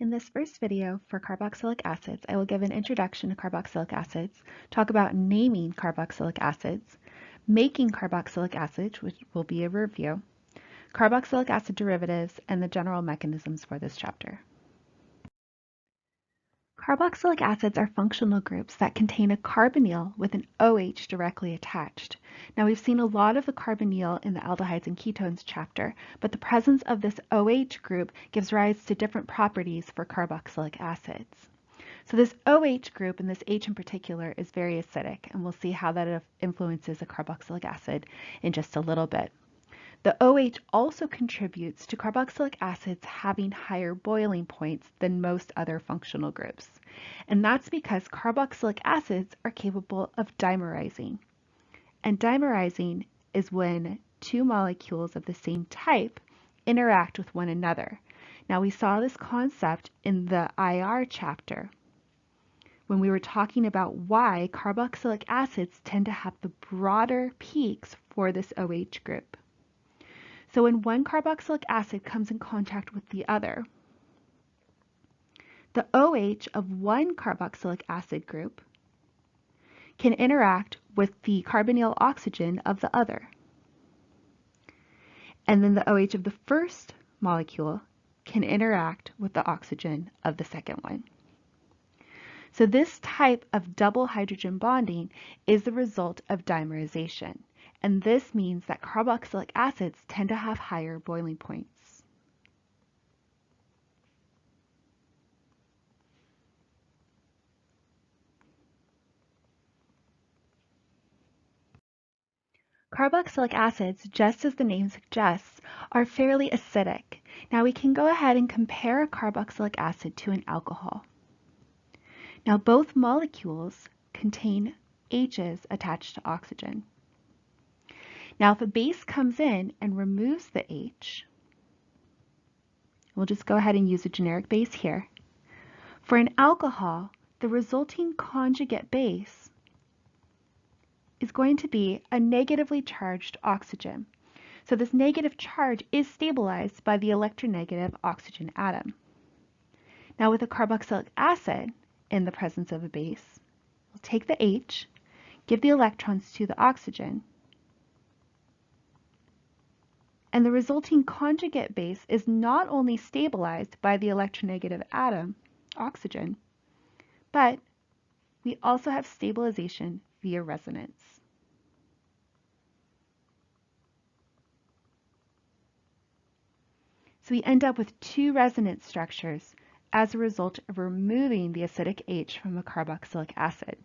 In this first video for carboxylic acids, I will give an introduction to carboxylic acids, talk about naming carboxylic acids, making carboxylic acids, which will be a review, carboxylic acid derivatives, and the general mechanisms for this chapter. Carboxylic acids are functional groups that contain a carbonyl with an OH directly attached. Now we've seen a lot of the carbonyl in the aldehydes and ketones chapter, but the presence of this OH group gives rise to different properties for carboxylic acids. So this OH group, and this H in particular, is very acidic, and we'll see how that influences a carboxylic acid in just a little bit. The OH also contributes to carboxylic acids having higher boiling points than most other functional groups. And that's because carboxylic acids are capable of dimerizing. And dimerizing is when two molecules of the same type interact with one another. Now we saw this concept in the IR chapter when we were talking about why carboxylic acids tend to have the broader peaks for this OH group. So when one carboxylic acid comes in contact with the other, the OH of one carboxylic acid group can interact with the carbonyl oxygen of the other. And then the OH of the first molecule can interact with the oxygen of the second one. So this type of double hydrogen bonding is the result of dimerization. And this means that carboxylic acids tend to have higher boiling points. Carboxylic acids, just as the name suggests, are fairly acidic. Now we can go ahead and compare a carboxylic acid to an alcohol. Now both molecules contain H's attached to oxygen. Now, if a base comes in and removes the H, we'll just go ahead and use a generic base here. For an alcohol, the resulting conjugate base is going to be a negatively charged oxygen. So this negative charge is stabilized by the electronegative oxygen atom. Now, with a carboxylic acid in the presence of a base, we'll take the H, give the electrons to the oxygen, and the resulting conjugate base is not only stabilized by the electronegative atom, oxygen, but we also have stabilization via resonance. So we end up with two resonance structures as a result of removing the acidic H from a carboxylic acid.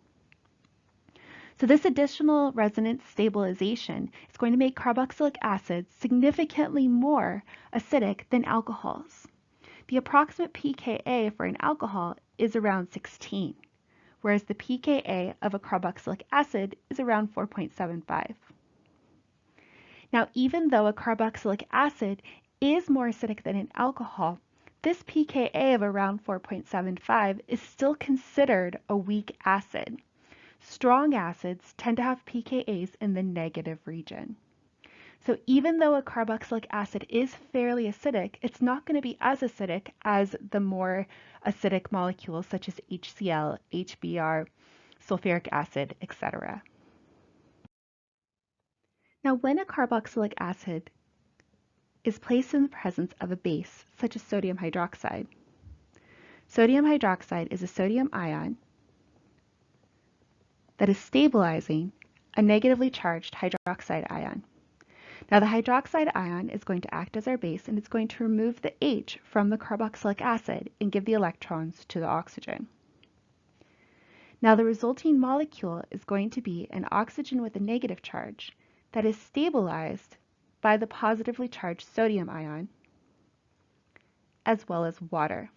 So this additional resonance stabilization is going to make carboxylic acids significantly more acidic than alcohols. The approximate pKa for an alcohol is around 16, whereas the pKa of a carboxylic acid is around 4.75. Now, even though a carboxylic acid is more acidic than an alcohol, this pKa of around 4.75 is still considered a weak acid. Strong acids tend to have pKa's in the negative region. So even though a carboxylic acid is fairly acidic, it's not going to be as acidic as the more acidic molecules such as HCl, HBr, sulfuric acid, etc. Now, when a carboxylic acid is placed in the presence of a base, such as sodium hydroxide is a sodium ion that is stabilizing a negatively charged hydroxide ion. Now the hydroxide ion is going to act as our base, and it's going to remove the H from the carboxylic acid and give the electrons to the oxygen. Now the resulting molecule is going to be an oxygen with a negative charge that is stabilized by the positively charged sodium ion, as well as water.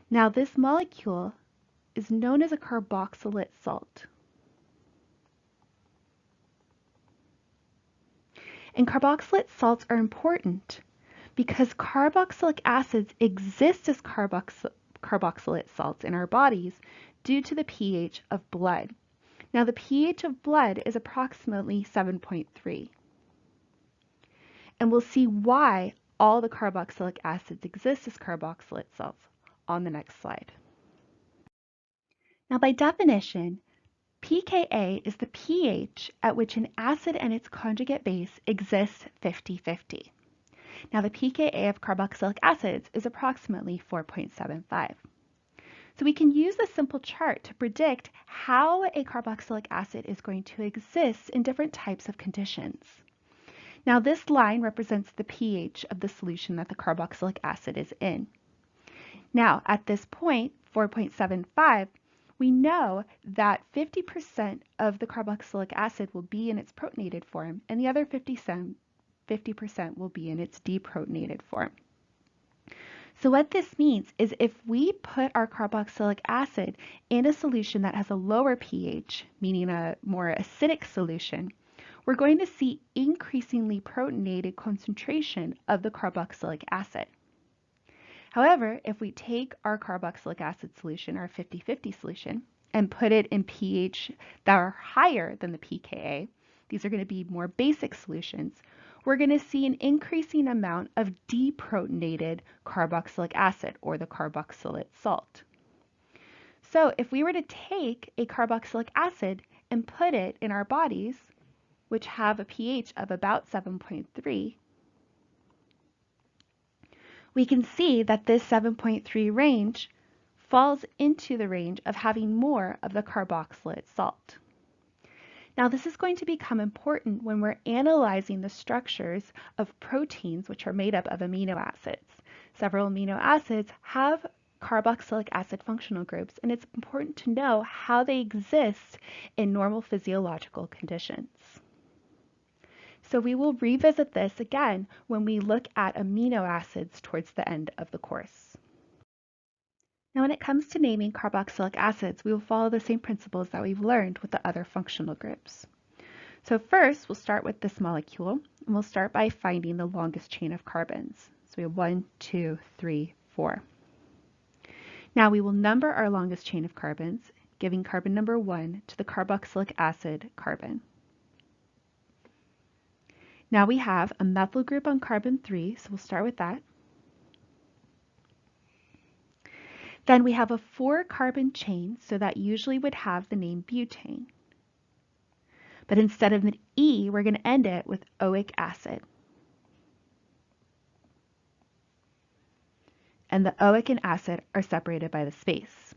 Now this molecule is known as a carboxylate salt. And carboxylate salts are important because carboxylic acids exist as carboxylate salts in our bodies due to the pH of blood. Now the pH of blood is approximately 7.3. And we'll see why all the carboxylic acids exist as carboxylate cells on the next slide. Now, by definition, pKa is the pH at which an acid and its conjugate base exist 50-50. Now, the pKa of carboxylic acids is approximately 4.75. So we can use this simple chart to predict how a carboxylic acid is going to exist in different types of conditions. Now, this line represents the pH of the solution that the carboxylic acid is in. Now, at this point, 4.75, we know that 50% of the carboxylic acid will be in its protonated form, and the other 50% will be in its deprotonated form. So what this means is if we put our carboxylic acid in a solution that has a lower pH, meaning a more acidic solution, we're going to see increasingly protonated concentration of the carboxylic acid. However, if we take our carboxylic acid solution, our 50-50 solution, and put it in pH that are higher than the pKa, these are going to be more basic solutions, we're going to see an increasing amount of deprotonated carboxylic acid, or the carboxylate salt. So if we were to take a carboxylic acid and put it in our bodies, which have a pH of about 7.3, we can see that this 7.3 range falls into the range of having more of the carboxylate salt. Now, this is going to become important when we're analyzing the structures of proteins, which are made up of amino acids. Several amino acids have carboxylic acid functional groups, and it's important to know how they exist in normal physiological conditions. So we will revisit this again when we look at amino acids towards the end of the course. Now, when it comes to naming carboxylic acids, we will follow the same principles that we've learned with the other functional groups. So first, we'll start with this molecule, and we'll start by finding the longest chain of carbons. So we have 1, 2, 3, 4. Now we will number our longest chain of carbons, giving carbon number 1 to the carboxylic acid carbon. Now we have a methyl group on carbon 3, so we'll start with that. Then we have a 4-carbon chain, so that usually would have the name butane. But instead of an E, we're going to end it with oic acid. And the oic and acid are separated by the space.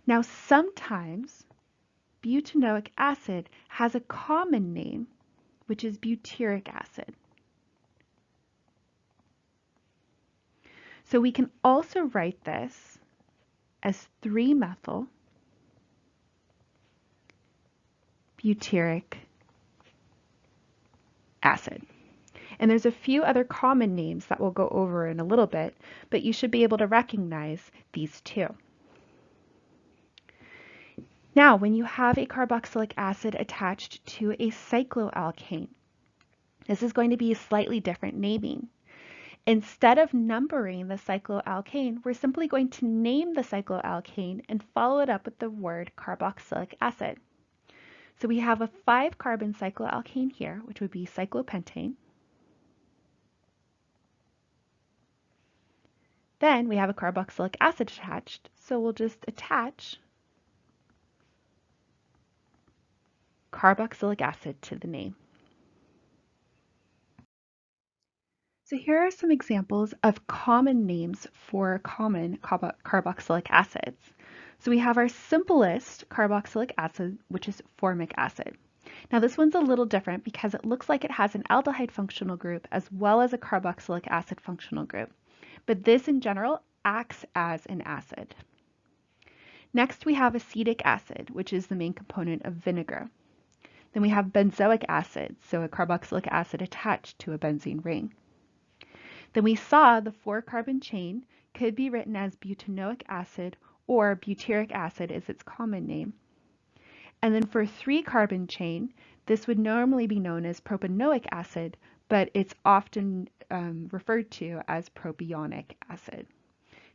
Now sometimes butanoic acid has a common name, which is butyric acid. So we can also write this as 3-methyl butyric acid. And there's a few other common names that we'll go over in a little bit, but you should be able to recognize these two. Now, when you have a carboxylic acid attached to a cycloalkane, this is going to be a slightly different naming. Instead of numbering the cycloalkane, we're simply going to name the cycloalkane and follow it up with the word carboxylic acid. So we have a 5-carbon cycloalkane here, which would be cyclopentane. Then we have a carboxylic acid attached, so we'll just attach carboxylic acid to the name. So here are some examples of common names for common carboxylic acids. So we have our simplest carboxylic acid, which is formic acid. Now this one's a little different because it looks like it has an aldehyde functional group as well as a carboxylic acid functional group. But this in general acts as an acid. Next we have acetic acid, which is the main component of vinegar. Then we have benzoic acid, so a carboxylic acid attached to a benzene ring. Then we saw the 4-carbon chain could be written as butanoic acid, or butyric acid is its common name. And then for a 3-carbon chain, this would normally be known as propanoic acid, but it's often referred to as propionic acid.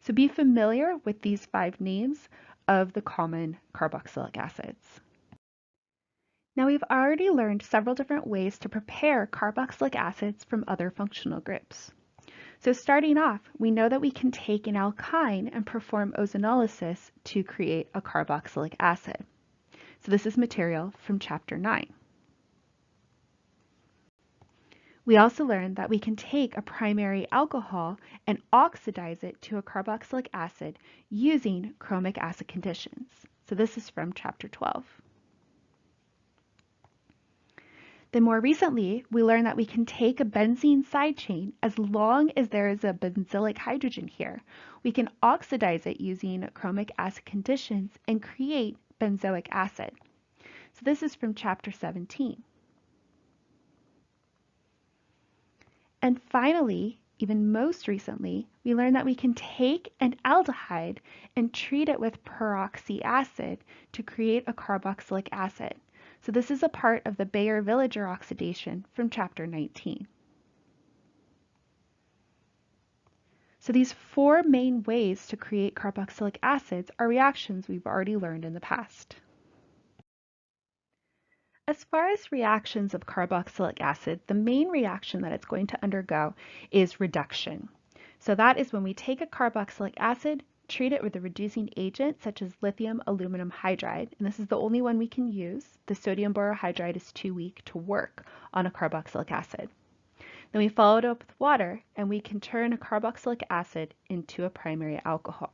So be familiar with these 5 names of the common carboxylic acids. Now we've already learned several different ways to prepare carboxylic acids from other functional groups. So starting off, we know that we can take an alkyne and perform ozonolysis to create a carboxylic acid. So this is material from chapter 9. We also learned that we can take a primary alcohol and oxidize it to a carboxylic acid using chromic acid conditions. So this is from chapter 12. Then more recently, we learned that we can take a benzene side chain as long as there is a benzylic hydrogen here. We can oxidize it using chromic acid conditions and create benzoic acid. So this is from chapter 17. And finally, even most recently, we learned that we can take an aldehyde and treat it with peroxy acid to create a carboxylic acid. So this is a part of the Baeyer-Villiger oxidation from chapter 19. So these four main ways to create carboxylic acids are reactions we've already learned in the past. As far as reactions of carboxylic acid, the main reaction that it's going to undergo is reduction. So that is when we take a carboxylic acid, treat it with a reducing agent such as lithium aluminum hydride, and this is the only one we can use. The sodium borohydride is too weak to work on a carboxylic acid. Then we follow it up with water, and we can turn a carboxylic acid into a primary alcohol.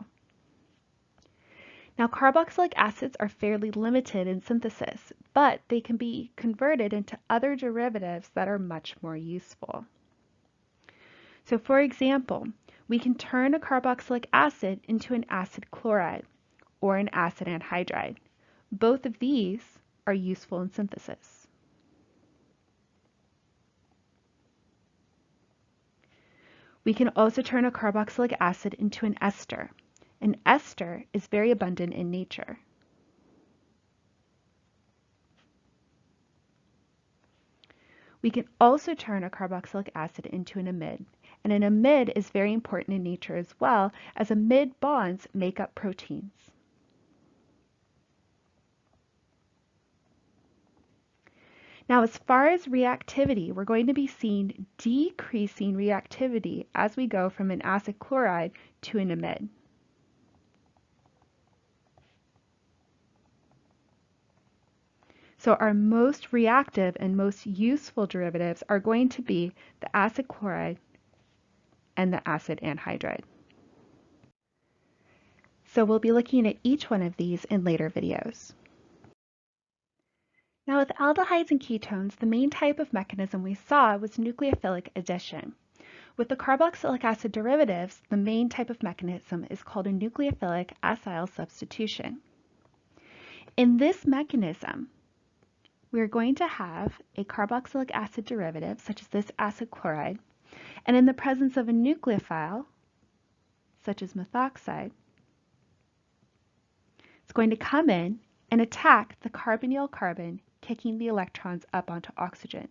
Now, carboxylic acids are fairly limited in synthesis, but they can be converted into other derivatives that are much more useful. So for example, we can turn a carboxylic acid into an acid chloride or an acid anhydride. Both of these are useful in synthesis. We can also turn a carboxylic acid into an ester. An ester is very abundant in nature. We can also turn a carboxylic acid into an amide. And an amide is very important in nature as well, as amide bonds make up proteins. Now, as far as reactivity, we're going to be seeing decreasing reactivity as we go from an acid chloride to an amide. So our most reactive and most useful derivatives are going to be the acid chloride and the acid anhydride. So we'll be looking at each one of these in later videos. Now with aldehydes and ketones, the main type of mechanism we saw was nucleophilic addition. With the carboxylic acid derivatives, the main type of mechanism is called a nucleophilic acyl substitution. In this mechanism, we're going to have a carboxylic acid derivative, such as this acid chloride, and in the presence of a nucleophile, such as methoxide, it's going to come in and attack the carbonyl carbon, kicking the electrons up onto oxygen.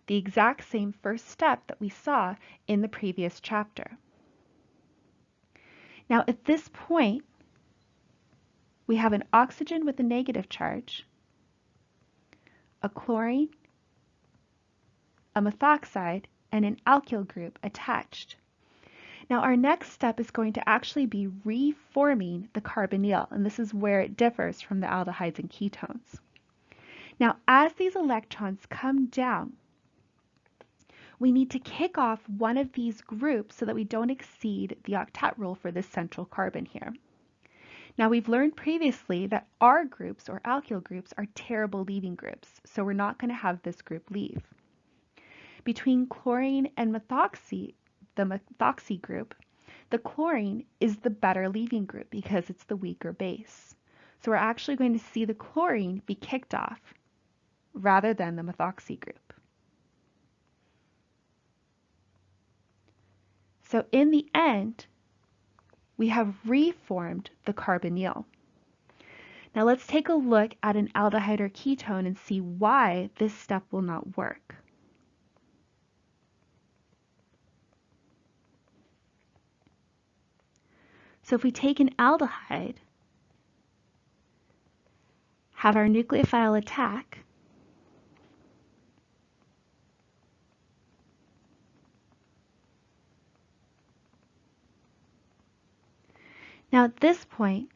The exact same first step that we saw in the previous chapter. Now at this point, we have an oxygen with a negative charge, a chlorine, a methoxide, and an alkyl group attached. Now our next step is going to actually be reforming the carbonyl, and this is where it differs from the aldehydes and ketones. Now as these electrons come down, we need to kick off one of these groups so that we don't exceed the octet rule for this central carbon here. Now we've learned previously that R groups or alkyl groups are terrible leaving groups, so we're not going to have this group leave. Between chlorine and methoxy, the methoxy group, the chlorine is the better leaving group because it's the weaker base. So we're actually going to see the chlorine be kicked off rather than the methoxy group. So in the end, we have reformed the carbonyl. Now let's take a look at an aldehyde or ketone and see why this step will not work. So if we take an aldehyde, have our nucleophile attack, Now at this point,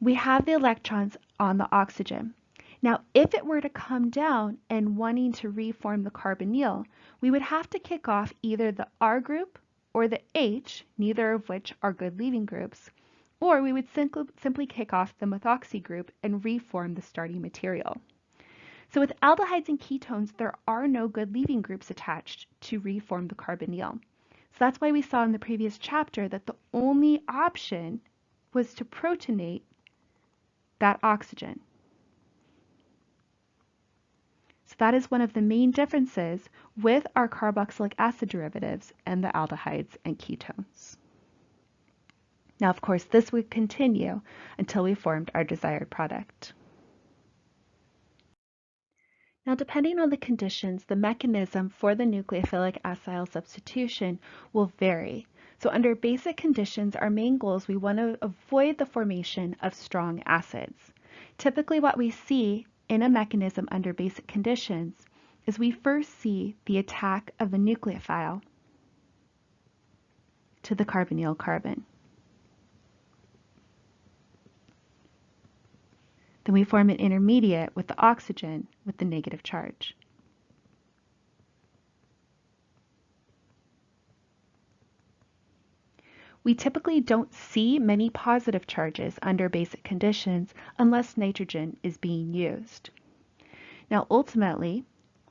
we have the electrons on the oxygen. Now, if it were to come down and wanting to reform the carbonyl, we would have to kick off either the R group or the H, neither of which are good leaving groups, or we would simply kick off the methoxy group and reform the starting material. So with aldehydes and ketones, there are no good leaving groups attached to reform the carbonyl. So that's why we saw in the previous chapter that the only option was to protonate that oxygen. So that is one of the main differences with our carboxylic acid derivatives and the aldehydes and ketones. Now, of course, this would continue until we formed our desired product. Now, depending on the conditions, the mechanism for the nucleophilic acyl substitution will vary. So under basic conditions, our main goal is we want to avoid the formation of strong acids. Typically what we see in a mechanism under basic conditions is we first see the attack of the nucleophile to the carbonyl carbon. Then we form an intermediate with the oxygen with the negative charge. We typically don't see many positive charges under basic conditions unless nitrogen is being used. Now ultimately,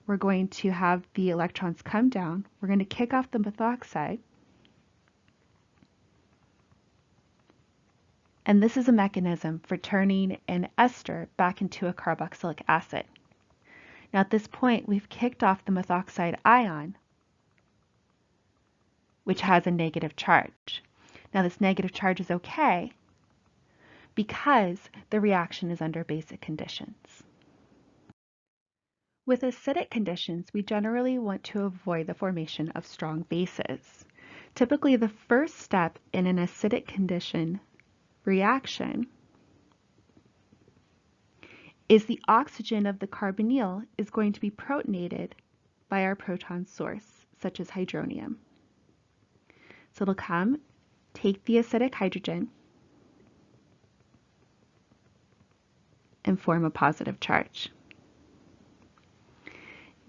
we're going to have the electrons come down. We're going to kick off the methoxide. And this is a mechanism for turning an ester back into a carboxylic acid. Now at this point, we've kicked off the methoxide ion, which has a negative charge. Now this negative charge is okay because the reaction is under basic conditions. With acidic conditions, we generally want to avoid the formation of strong bases. Typically, the first step in an acidic condition reaction is the oxygen of the carbonyl is going to be protonated by our proton source, such as hydronium. So it'll come, take the acidic hydrogen, and form a positive charge.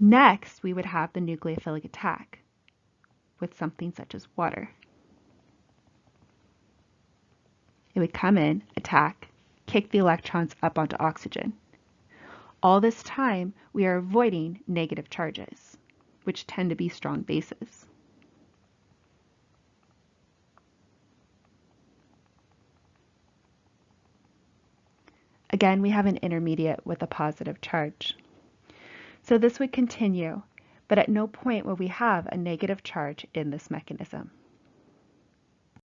Next, we would have the nucleophilic attack with something such as water. It would come in, attack, kick the electrons up onto oxygen. All this time, we are avoiding negative charges, which tend to be strong bases. Again, we have an intermediate with a positive charge. So this would continue, but at no point will we have a negative charge in this mechanism.